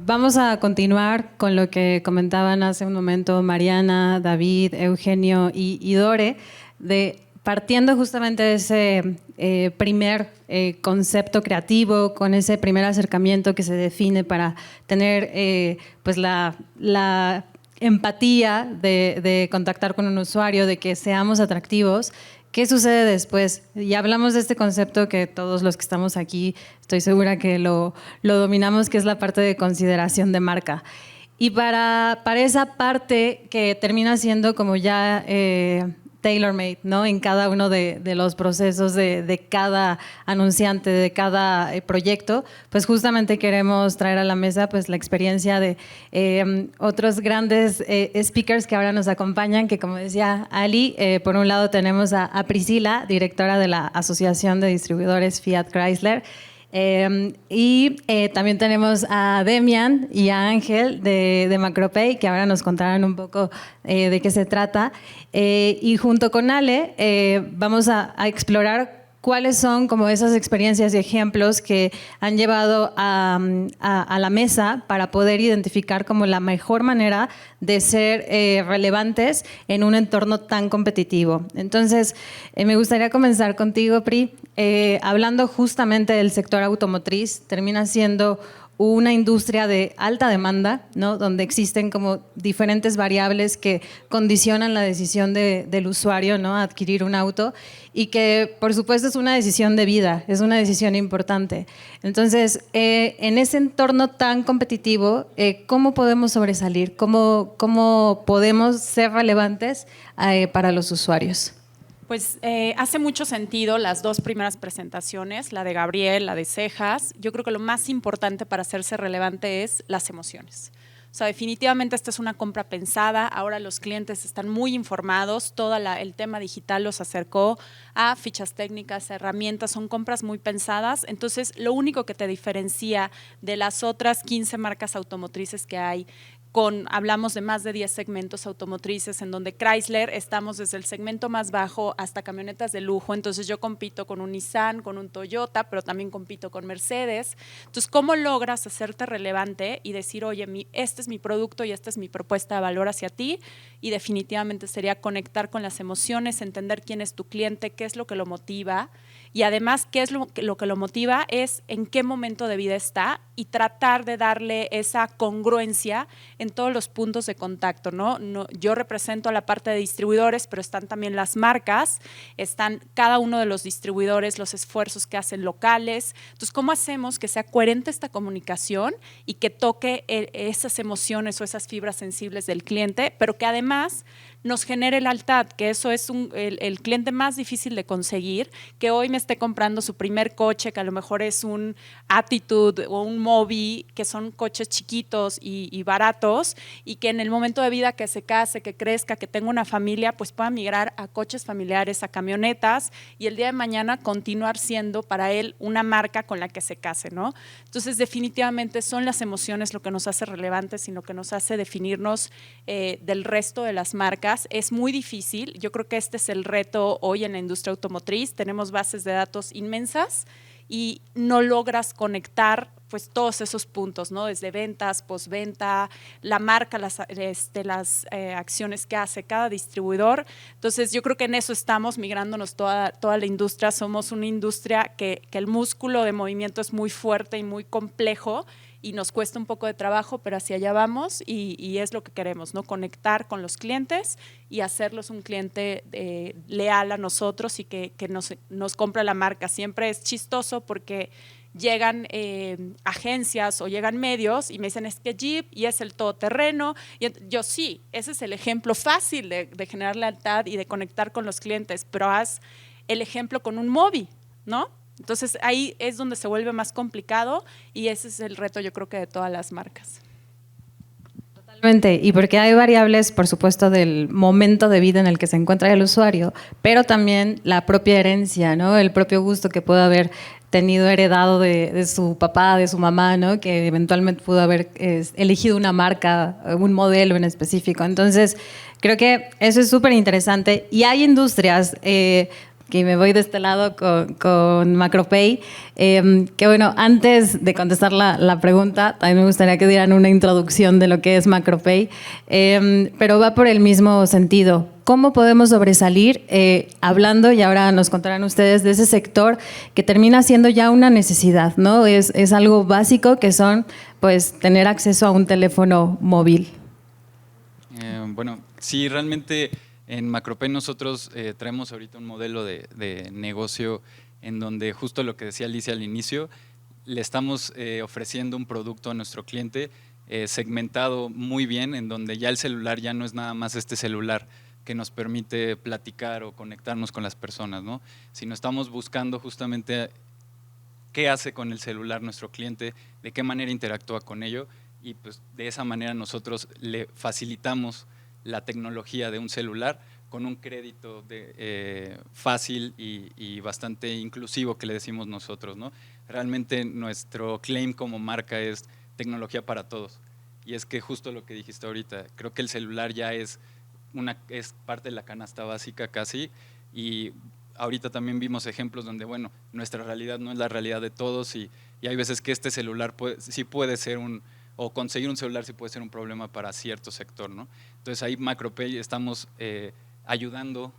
Vamos a continuar con lo que comentaban hace un momento Mariana, David, Eugenio y Dore, partiendo justamente de ese primer concepto creativo, con ese primer acercamiento que se define para tener pues la empatía de contactar con un usuario, de que seamos atractivos. ¿Qué sucede después? Ya hablamos de este concepto que todos los que estamos aquí, estoy segura que lo dominamos, que es la parte de consideración de marca. Y para esa parte que termina siendo como ya tailor-made, ¿no? En cada uno de los procesos de cada anunciante, de cada proyecto, pues justamente queremos traer a la mesa pues la experiencia de otros grandes speakers que ahora nos acompañan, que como decía Ali, por un lado tenemos a Priscila, directora de la Asociación de Distribuidores Fiat Chrysler, y también tenemos a Demian y a Ángel de Macropay, que ahora nos contarán un poco de qué se trata. Y junto con Ale vamos a explorar cuáles son como esas experiencias y ejemplos que han llevado a la mesa para poder identificar como la mejor manera de ser relevantes en un entorno tan competitivo. Entonces, me gustaría comenzar contigo, Pri, hablando justamente del sector automotriz. Termina siendo una industria de alta demanda, ¿no? Donde existen como diferentes variables que condicionan la decisión del usuario, ¿no? A adquirir un auto, y que por supuesto es una decisión de vida, es una decisión importante. Entonces, en ese entorno tan competitivo, ¿cómo podemos sobresalir? ¿Cómo podemos ser relevantes para los usuarios? Pues hace mucho sentido las dos primeras presentaciones, la de Gabriel, la de Cejas. Yo creo que lo más importante para hacerse relevante es las emociones. O sea, definitivamente esta es una compra pensada. Ahora los clientes están muy informados. Todo el tema digital los acercó a fichas técnicas, a herramientas. Son compras muy pensadas. Entonces, lo único que te diferencia de las otras 15 marcas automotrices que hay, hablamos de más de 10 segmentos automotrices, en donde Chrysler estamos desde el segmento más bajo hasta camionetas de lujo. Entonces yo compito con un Nissan, con un Toyota, pero también compito con Mercedes. Entonces, ¿cómo logras hacerte relevante y decir, oye, este es mi producto y esta es mi propuesta de valor hacia ti? Y definitivamente sería conectar con las emociones, entender quién es tu cliente, qué es lo que lo motiva, y además qué es lo que lo motiva es en qué momento de vida está, y tratar de darle esa congruencia en todos los puntos de contacto, ¿no? Yo represento a la parte de distribuidores, pero están también las marcas, están cada uno de los distribuidores, los esfuerzos que hacen locales. Entonces, ¿cómo hacemos que sea coherente esta comunicación y que toque esas emociones o esas fibras sensibles del cliente, pero que además nos genere lealtad, que eso es el cliente más difícil de conseguir, que hoy me esté comprando su primer coche, que a lo mejor es un Attitude o un Mobi, que son coches chiquitos y baratos, y que en el momento de vida que se case, que crezca, que tenga una familia, pues pueda migrar a coches familiares, a camionetas, y el día de mañana continuar siendo para él una marca con la que se case, ¿no? Entonces, definitivamente son las emociones lo que nos hace relevantes y lo que nos hace definirnos del resto de las marcas. Es muy difícil. Yo creo que este es el reto hoy en la industria automotriz. Tenemos bases de datos inmensas y no logras conectar pues todos esos puntos, ¿no? Desde ventas, postventa, la marca, las acciones que hace cada distribuidor. Entonces, yo creo que en eso estamos migrándonos toda la industria. Somos una industria que el músculo de movimiento es muy fuerte y muy complejo, y nos cuesta un poco de trabajo, pero hacia allá vamos, y es lo que queremos, ¿no? Conectar con los clientes y hacerlos un cliente leal a nosotros y que nos compra la marca. Siempre es chistoso porque llegan agencias o llegan medios y me dicen, es que Jeep y es el todoterreno. Y yo sí, ese es el ejemplo fácil de generar lealtad y de conectar con los clientes, pero haz el ejemplo con un Mobi, ¿no? Entonces, ahí es donde se vuelve más complicado, y ese es el reto, yo creo que de todas las marcas. Totalmente, y porque hay variables, por supuesto, del momento de vida en el que se encuentra el usuario, pero también la propia herencia, ¿no? El propio gusto que puede haber tenido heredado de su papá, de su mamá, ¿no? Que eventualmente pudo haber elegido una marca, un modelo en específico. Entonces, creo que eso es súper interesante, y hay industrias que me voy de este lado con MacroPay. Que bueno, antes de contestar la pregunta, también me gustaría que dieran una introducción de lo que es MacroPay, pero va por el mismo sentido. ¿Cómo podemos sobresalir hablando, y ahora nos contarán ustedes, de ese sector que termina siendo ya una necesidad, ¿no? Es algo básico que son, pues, tener acceso a un teléfono móvil. Bueno, sí, realmente en MacroPay nosotros traemos ahorita un modelo de negocio en donde justo lo que decía Alicia al inicio, le estamos ofreciendo un producto a nuestro cliente segmentado muy bien, en donde ya el celular ya no es nada más este celular que nos permite platicar o conectarnos con las personas, ¿no? Sino estamos buscando justamente qué hace con el celular nuestro cliente, de qué manera interactúa con ello, y pues de esa manera nosotros le facilitamos la tecnología de un celular con un crédito fácil y bastante inclusivo que le decimos nosotros, ¿no? Realmente nuestro claim como marca es tecnología para todos, y es que justo lo que dijiste ahorita, creo que el celular ya es parte de la canasta básica casi, y ahorita también vimos ejemplos donde, bueno, nuestra realidad no es la realidad de todos y hay veces que este celular sí puede ser o conseguir un celular sí puede ser un problema para cierto sector, ¿no? Entonces ahí MacroPay estamos ayudando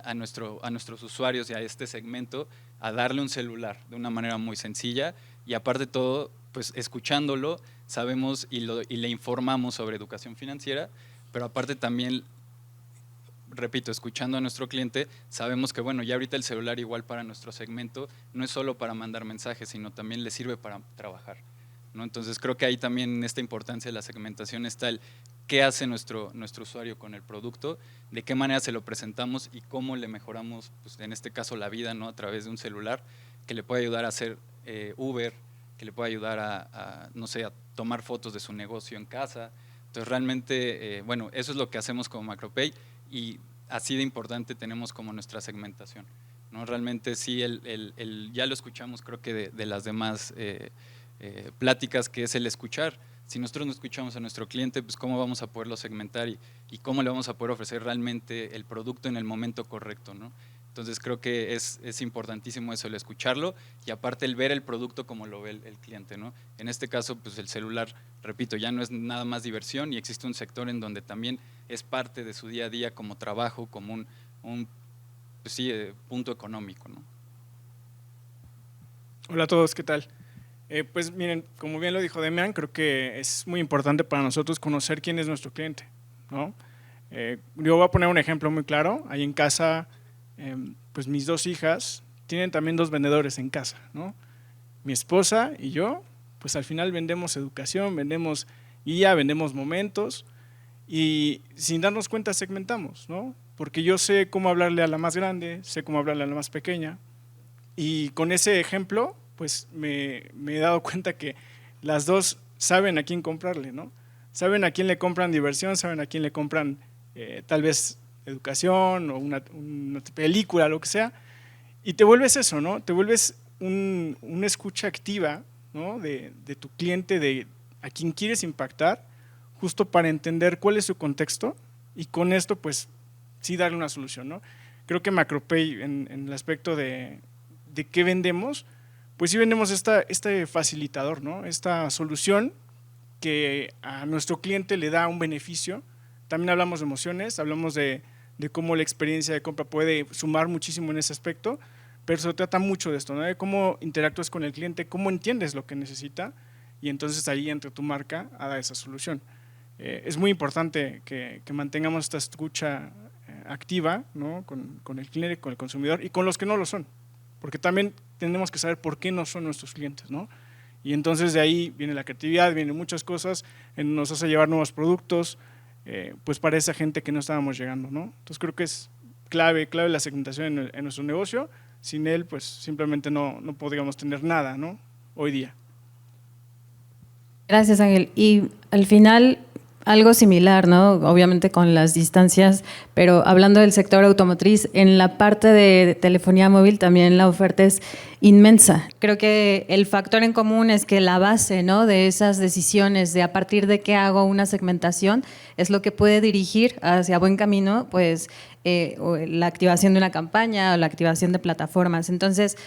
a nuestros usuarios y a este segmento a darle un celular de una manera muy sencilla, y aparte de todo, pues escuchándolo, sabemos y le informamos sobre educación financiera, pero aparte también, repito, escuchando a nuestro cliente, sabemos que bueno, ya ahorita el celular igual para nuestro segmento no es solo para mandar mensajes, sino también le sirve para trabajar, ¿no? Entonces creo que ahí también en esta importancia de la segmentación está el qué hace nuestro usuario con el producto, de qué manera se lo presentamos y cómo le mejoramos, pues, en este caso la vida, ¿no? A través de un celular que le puede ayudar a hacer Uber, que le puede ayudar no sé, a tomar fotos de su negocio en casa. Entonces realmente, bueno, eso es lo que hacemos como MacroPay, y así de importante tenemos como nuestra segmentación, ¿no? Realmente sí, ya lo escuchamos creo que de las demás pláticas, que es el escuchar. Si nosotros no escuchamos a nuestro cliente, pues cómo vamos a poderlo segmentar y cómo le vamos a poder ofrecer realmente el producto en el momento correcto, ¿no? Entonces creo que es importantísimo eso, el escucharlo, y aparte el ver el producto como lo ve el cliente, ¿no? En este caso, pues el celular, repito, ya no es nada más diversión, y existe un sector en donde también es parte de su día a día como trabajo, como pues sí, punto económico, ¿no? Hola a todos, ¿qué tal? Pues miren, como bien lo dijo Demian, creo que es muy importante para nosotros conocer quién es nuestro cliente, ¿no? Yo voy a poner un ejemplo muy claro. Ahí en casa, pues mis dos hijas tienen también dos vendedores en casa, ¿no? Mi esposa y yo, pues al final vendemos educación, vendemos guía, vendemos momentos, y sin darnos cuenta segmentamos, ¿no? Porque yo sé cómo hablarle a la más grande, sé cómo hablarle a la más pequeña, y con ese ejemplo pues me he dado cuenta que las dos saben a quién comprarle, ¿no? Saben a quién le compran diversión, saben a quién le compran tal vez educación o una película, lo que sea, y te vuelves eso, ¿no? Te vuelves una escucha activa, ¿no? de tu cliente, de a quien quieres impactar, justo para entender cuál es su contexto, y con esto pues sí darle una solución, ¿no? Creo que MacroPay en el aspecto de qué vendemos, pues sí vendemos este facilitador, ¿no? Esta solución que a nuestro cliente le da un beneficio. También hablamos de emociones, hablamos de cómo la experiencia de compra puede sumar muchísimo en ese aspecto, pero se trata mucho de esto, ¿no? De cómo interactúas con el cliente, cómo entiendes lo que necesita, y entonces ahí entra tu marca a dar esa solución. Es muy importante que mantengamos esta escucha activa, ¿no? con el cliente, con el consumidor y con los que no lo son, porque también tenemos que saber por qué no son nuestros clientes, ¿no? Y entonces de ahí viene la creatividad, vienen muchas cosas, nos hace llevar nuevos productos, pues para esa gente que no estábamos llegando, ¿no? Entonces creo que es clave la segmentación en nuestro negocio. Sin él, pues simplemente no podríamos tener nada, ¿no? Hoy día. Gracias, Ángel. Y al final, Algo similar, ¿no? Obviamente con las distancias, pero hablando del sector automotriz, en la parte de telefonía móvil también la oferta es inmensa. Creo que el factor en común es que la base, ¿no?, de esas decisiones de a partir de qué hago una segmentación es lo que puede dirigir hacia buen camino, pues o la activación de una campaña o la activación de plataformas. Entonces,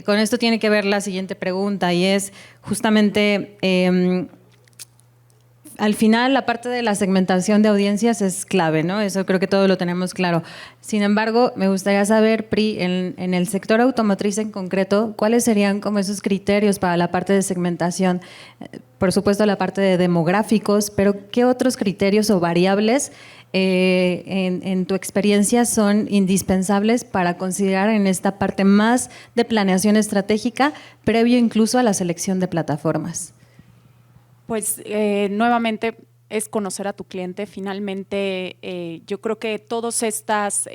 con esto tiene que ver la siguiente pregunta y es justamente… al final, la parte de la segmentación de audiencias es clave, ¿no? Eso creo que todo lo tenemos claro. Sin embargo, me gustaría saber, Pri, en el sector automotriz en concreto, ¿cuáles serían como esos criterios para la parte de segmentación? Por supuesto, la parte de demográficos, pero ¿qué otros criterios o variables en tu experiencia son indispensables para considerar en esta parte más de planeación estratégica, previo incluso a la selección de plataformas? Pues nuevamente es conocer a tu cliente. Finalmente, yo creo que todas estas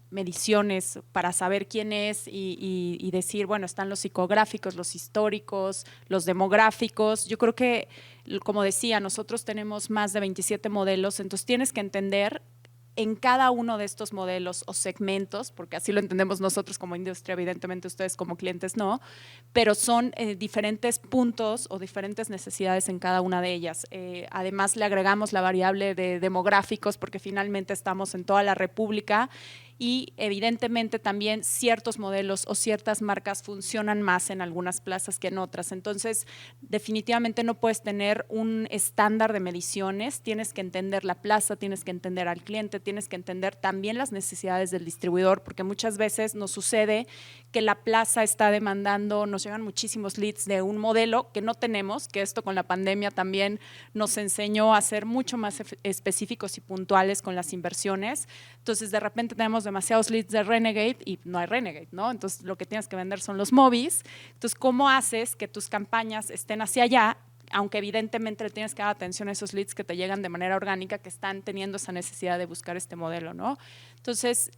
mediciones para saber quién es y decir, bueno, están los psicográficos, los históricos, los demográficos. Yo creo que, como decía, nosotros tenemos más de 27 modelos, entonces tienes que entender en cada uno de estos modelos o segmentos, porque así lo entendemos nosotros como industria, evidentemente ustedes como clientes no, pero son diferentes puntos o diferentes necesidades en cada una de ellas. Además, le agregamos la variable de demográficos porque finalmente estamos en toda la República y evidentemente también ciertos modelos o ciertas marcas funcionan más en algunas plazas que en otras. Entonces, definitivamente no puedes tener un estándar de mediciones, tienes que entender la plaza, tienes que entender al cliente, tienes que entender también las necesidades del distribuidor, porque muchas veces nos sucede que la plaza está demandando, nos llegan muchísimos leads de un modelo que no tenemos, que esto con la pandemia también nos enseñó a ser mucho más específicos y puntuales con las inversiones. Entonces, de repente tenemos demasiados leads de Renegade y no hay Renegade, ¿no? Entonces, lo que tienes que vender son los Movis. Entonces, ¿cómo haces que tus campañas estén hacia allá? Aunque evidentemente le tienes que dar atención a esos leads que te llegan de manera orgánica, que están teniendo esa necesidad de buscar este modelo, ¿no? Entonces,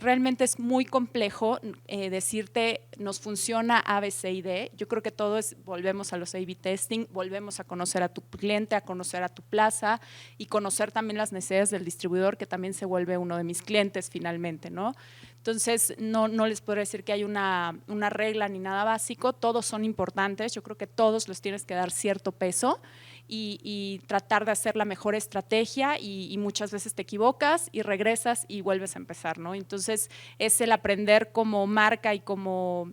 realmente es muy complejo decirte, nos funciona A, B, C y D. Yo creo que todo es, volvemos a los A/B testing, volvemos a conocer a tu cliente, a conocer a tu plaza y conocer también las necesidades del distribuidor, que también se vuelve uno de mis clientes finalmente, ¿no? Entonces, no les podría decir que hay una regla ni nada básico, todos son importantes, yo creo que todos los tienes que dar cierto peso y tratar de hacer la mejor estrategia y muchas veces te equivocas y regresas y vuelves a empezar, ¿no? Entonces, es el aprender como marca y como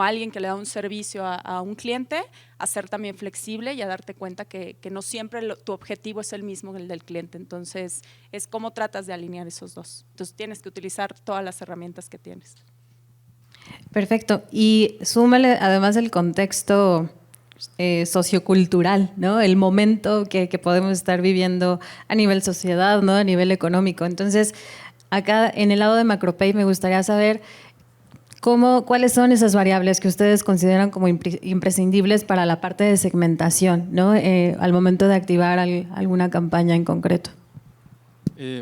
alguien que le da un servicio a un cliente, a ser también flexible y a darte cuenta que no siempre tu objetivo es el mismo que el del cliente. Entonces, es cómo tratas de alinear esos dos. Entonces, tienes que utilizar todas las herramientas que tienes. Perfecto. Y súmale además el contexto sociocultural, ¿no? El momento que podemos estar viviendo a nivel sociedad, ¿no? A nivel económico. Entonces, acá en el lado de MacroPay me gustaría saber ¿cuáles son esas variables que ustedes consideran como imprescindibles para la parte de segmentación, ¿no? Al momento de activar alguna campaña en concreto?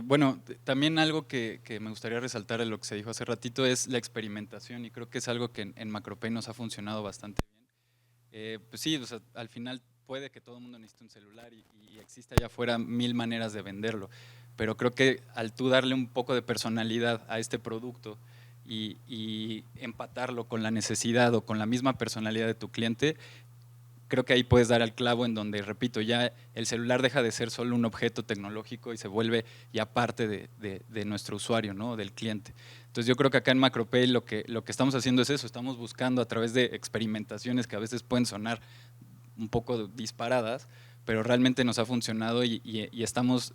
Bueno, también algo que me gustaría resaltar de lo que se dijo hace ratito es la experimentación, y creo que es algo que en MacroPay nos ha funcionado bastante bien. Pues sí, o sea, al final puede que todo el mundo necesite un celular y existe allá afuera 1000 maneras de venderlo, pero creo que al tú darle un poco de personalidad a este producto y empatarlo con la necesidad o con la misma personalidad de tu cliente, creo que ahí puedes dar al clavo en donde, repito, ya el celular deja de ser solo un objeto tecnológico y se vuelve ya parte de nuestro usuario, ¿no? Del cliente. Entonces yo creo que acá en MacroPay lo que estamos haciendo es eso, estamos buscando a través de experimentaciones que a veces pueden sonar un poco disparadas, pero realmente nos ha funcionado y estamos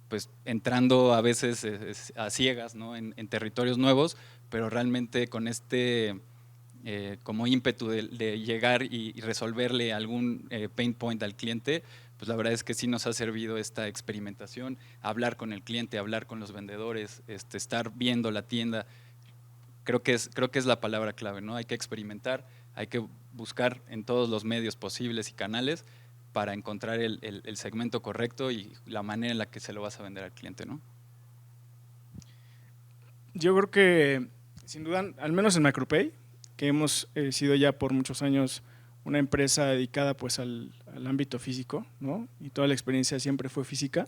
pues entrando a veces a ciegas, ¿no? en territorios nuevos, pero realmente con este como ímpetu de llegar y resolverle algún pain point al cliente, pues la verdad es que sí nos ha servido esta experimentación, hablar con el cliente, hablar con los vendedores, estar viendo la tienda. Creo que es la palabra clave, ¿no? Hay que experimentar, hay que buscar en todos los medios posibles y canales para encontrar el segmento correcto y la manera en la que se lo vas a vender al cliente, ¿no? Yo creo que, sin duda, al menos en MacroPay, que hemos sido ya por muchos años una empresa dedicada pues al ámbito físico, ¿no? Y toda la experiencia siempre fue física,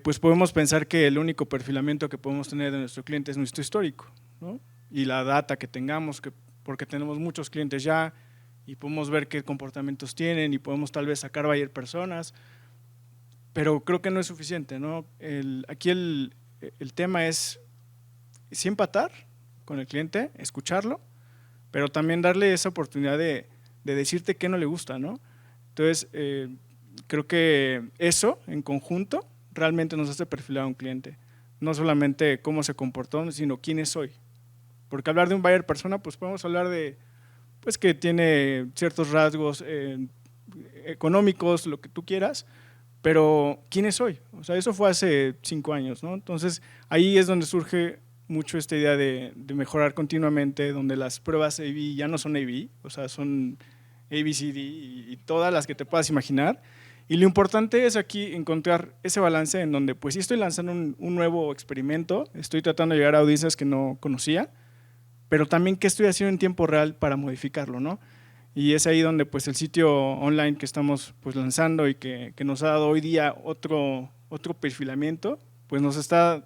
pues podemos pensar que el único perfilamiento que podemos tener de nuestro cliente es nuestro histórico, ¿no? Y la data que tengamos, porque tenemos muchos clientes ya y podemos ver qué comportamientos tienen y podemos tal vez sacar buyer personas, pero creo que no es suficiente, ¿no? Aquí el tema es sí empatar con el cliente, escucharlo, pero también darle esa oportunidad de decirte qué no le gusta, ¿no? Entonces, creo que eso en conjunto realmente nos hace perfilar a un cliente, no solamente cómo se comportó, sino quién es hoy. Porque hablar de un buyer persona, pues podemos hablar de pues que tiene ciertos rasgos económicos, lo que tú quieras, pero ¿quién es hoy? O sea, eso fue hace 5 años, ¿no? Entonces, ahí es donde surge mucho esta idea de mejorar continuamente, donde las pruebas A/B ya no son A/B, o sea, son ABCD y todas las que te puedas imaginar. Y lo importante es aquí encontrar ese balance en donde, pues sí estoy lanzando un nuevo experimento, estoy tratando de llegar a audiencias que no conocía, pero también qué estoy haciendo en tiempo real para modificarlo, ¿no? Y es ahí donde pues el sitio online que estamos pues lanzando y que nos ha dado hoy día otro perfilamiento, pues nos está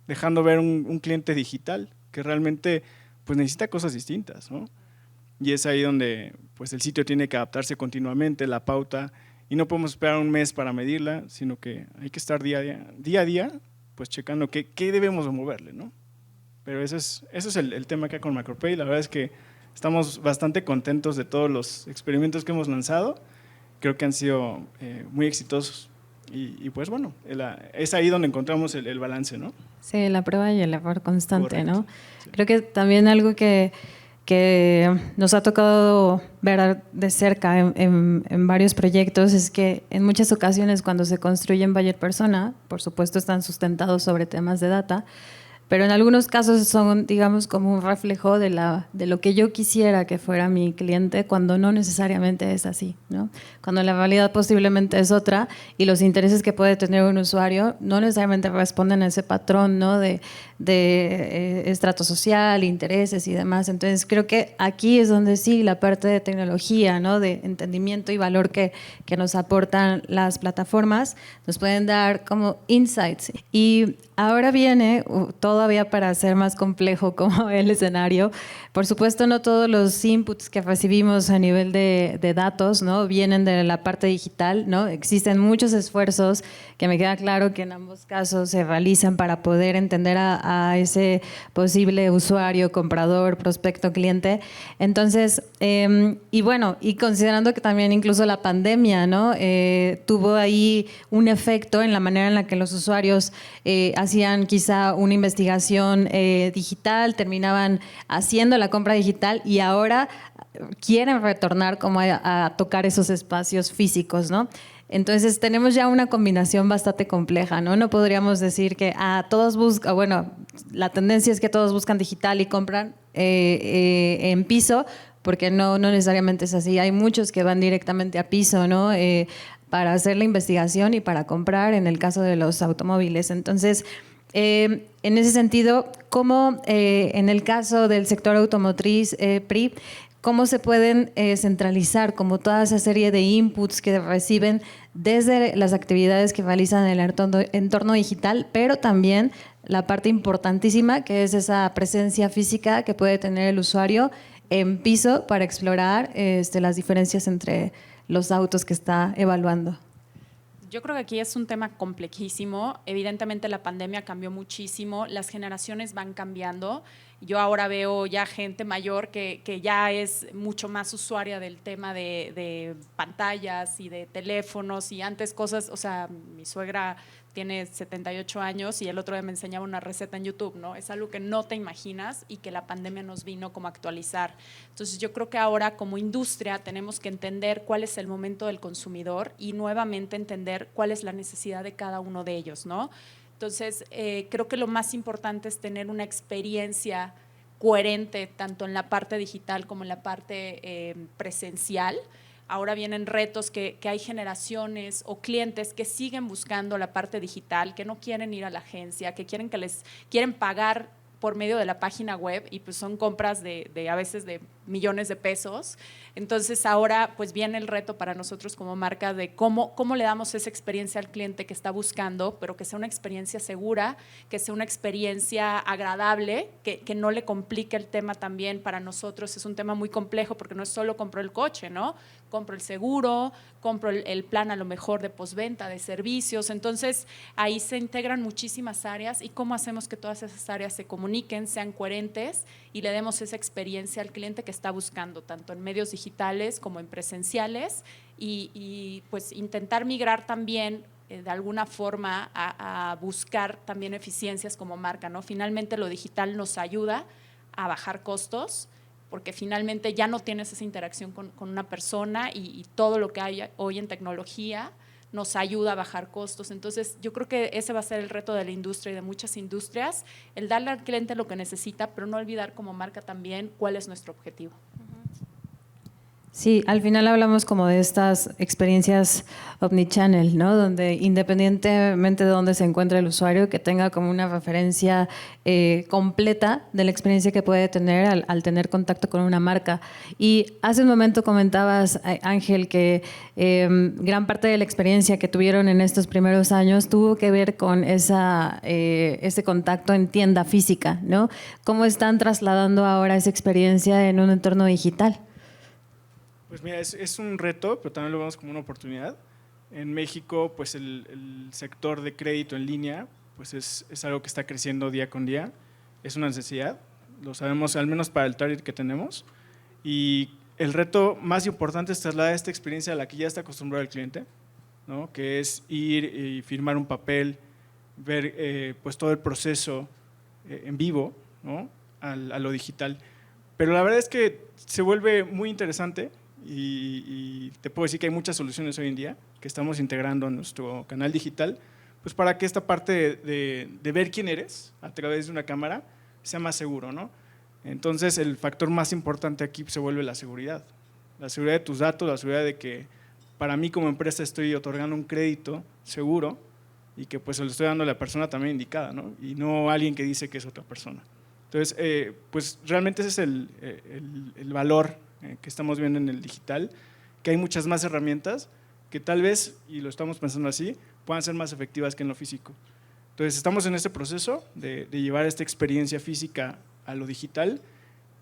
dejando ver un cliente digital que realmente pues necesita cosas distintas, ¿no? Y es ahí donde pues el sitio tiene que adaptarse continuamente, la pauta, y no podemos esperar un mes para medirla, sino que hay que estar día a día pues checando qué debemos de moverle, ¿no? Pero ese es el tema acá con MacroPay. La verdad es que estamos bastante contentos de todos los experimentos que hemos lanzado. Creo que han sido muy exitosos. Y pues bueno, es ahí donde encontramos el balance, ¿no? Sí, la prueba y el error constante, Correcto. ¿no? Sí. Creo que también algo que nos ha tocado ver de cerca en varios proyectos es que en muchas ocasiones cuando se construyen buyer persona, por supuesto están sustentados sobre temas de data, pero en algunos casos son, digamos, como un reflejo de lo que yo quisiera que fuera mi cliente, cuando no necesariamente es así, ¿no? Cuando la realidad posiblemente es otra y los intereses que puede tener un usuario no necesariamente responden a ese patrón, ¿no? de estrato social, intereses y demás. Entonces creo que aquí es donde sí la parte de tecnología, ¿no? De entendimiento y valor que nos aportan las plataformas, nos pueden dar como insights. Y ahora viene, todavía para hacer más complejo como el escenario, por supuesto no todos los inputs que recibimos a nivel de datos, ¿no? Vienen de la parte digital, ¿no? Existen muchos esfuerzos que me queda claro que en ambos casos se realizan para poder entender a ese posible usuario, comprador, prospecto, cliente. Entonces, y bueno, y considerando que también incluso la pandemia, ¿no? Tuvo ahí un efecto en la manera en la que los usuarios hacían quizá una investigación digital, terminaban haciendo la compra digital y ahora quieren retornar como a tocar esos espacios físicos, ¿no? Entonces tenemos ya una combinación bastante compleja, ¿no? No podríamos decir que todos buscan, bueno, la tendencia es que todos buscan digital y compran en piso, porque no necesariamente es así. Hay muchos que van directamente a piso, ¿no? Para hacer la investigación y para comprar en el caso de los automóviles. Entonces, en ese sentido, ¿cómo en el caso del sector automotriz, PRI, cómo se pueden centralizar como toda esa serie de inputs que reciben desde las actividades que realizan en el entorno digital, pero también la parte importantísima que es esa presencia física que puede tener el usuario en piso para explorar las diferencias entre los autos que está evaluando? Yo creo que aquí es un tema complejísimo. Evidentemente la pandemia cambió muchísimo, las generaciones van cambiando. Yo ahora veo ya gente mayor que ya es mucho más usuaria del tema de pantallas y de teléfonos y antes cosas, o sea, mi suegra tiene 78 años y el otro día me enseñaba una receta en YouTube, ¿no? Es algo que no te imaginas y que la pandemia nos vino como a actualizar. Entonces yo creo que ahora como industria tenemos que entender cuál es el momento del consumidor y nuevamente entender cuál es la necesidad de cada uno de ellos, ¿no? Entonces creo que lo más importante es tener una experiencia coherente tanto en la parte digital como en la parte presencial. Ahora vienen retos que hay generaciones o clientes que siguen buscando la parte digital, que no quieren ir a la agencia, que quieren pagar por medio de la página web y pues son compras de a veces de millones de pesos. Entonces ahora pues viene el reto para nosotros como marca de cómo le damos esa experiencia al cliente que está buscando, pero que sea una experiencia segura, que sea una experiencia agradable, que no le complique el tema también. Para nosotros es un tema muy complejo porque no es solo compro el coche, ¿no? Compro el seguro, compro el plan a lo mejor de postventa, de servicios. Entonces ahí se integran muchísimas áreas y cómo hacemos que todas esas áreas se comuniquen, sean coherentes y le demos esa experiencia al cliente que está buscando, tanto en medios digitales como en presenciales y pues intentar migrar también de alguna forma a buscar también eficiencias como marca, ¿no? Finalmente lo digital nos ayuda a bajar costos porque finalmente ya no tienes esa interacción con una persona y todo lo que hay hoy en tecnología nos ayuda a bajar costos. Entonces, yo creo que ese va a ser el reto de la industria y de muchas industrias, el darle al cliente lo que necesita, pero no olvidar como marca también cuál es nuestro objetivo. Sí, al final hablamos como de estas experiencias omnichannel, ¿no? Donde independientemente de dónde se encuentre el usuario, que tenga como una referencia completa de la experiencia que puede tener al tener contacto con una marca. Y hace un momento comentabas, Ángel, que gran parte de la experiencia que tuvieron en estos primeros años tuvo que ver con ese contacto en tienda física, ¿no? ¿Cómo están trasladando ahora esa experiencia en un entorno digital? Pues mira, es un reto, pero también lo vemos como una oportunidad. En México, pues el sector de crédito en línea pues es algo que está creciendo día con día. Es una necesidad, lo sabemos al menos para el target que tenemos. Y el reto más importante es trasladar esta experiencia a la que ya está acostumbrado el cliente, ¿no? Que es ir y firmar un papel, ver pues todo el proceso en vivo, ¿no? a lo digital. Pero la verdad es que se vuelve muy interesante. Y te puedo decir que hay muchas soluciones hoy en día que estamos integrando en nuestro canal digital, pues para que esta parte de ver quién eres a través de una cámara sea más seguro, ¿no? Entonces el factor más importante aquí se vuelve la seguridad de tus datos, la seguridad de que para mí como empresa estoy otorgando un crédito seguro y que pues se lo estoy dando a la persona también indicada, ¿no? Y no a alguien que dice que es otra persona. Entonces, pues realmente ese es el valor que estamos viendo en el digital, que hay muchas más herramientas que tal vez, y lo estamos pensando así, puedan ser más efectivas que en lo físico. Entonces estamos en este proceso de llevar esta experiencia física a lo digital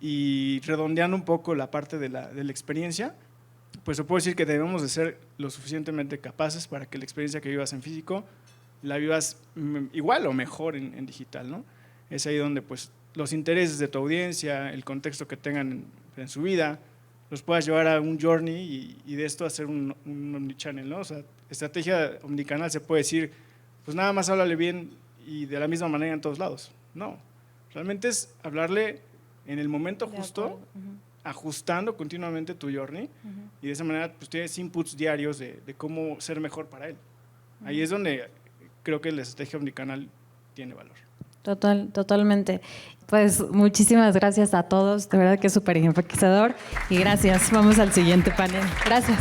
y redondeando un poco la parte de la experiencia, pues se puede decir que debemos de ser lo suficientemente capaces para que la experiencia que vivas en físico la vivas igual o mejor en digital, ¿no? Es ahí donde pues los intereses de tu audiencia, el contexto que tengan en su vida, los puedas llevar a un journey y de esto hacer un omnichannel, ¿no? O sea, estrategia omnicanal se puede decir, pues nada más háblale bien y de la misma manera en todos lados. No, realmente es hablarle en el momento justo, ajustando continuamente tu journey y de esa manera pues tienes inputs diarios de cómo ser mejor para él. Ahí es donde creo que la estrategia omnicanal tiene valor. Totalmente. Pues muchísimas gracias a todos, de verdad que es súper enriquecedor y gracias. Vamos al siguiente panel. Gracias.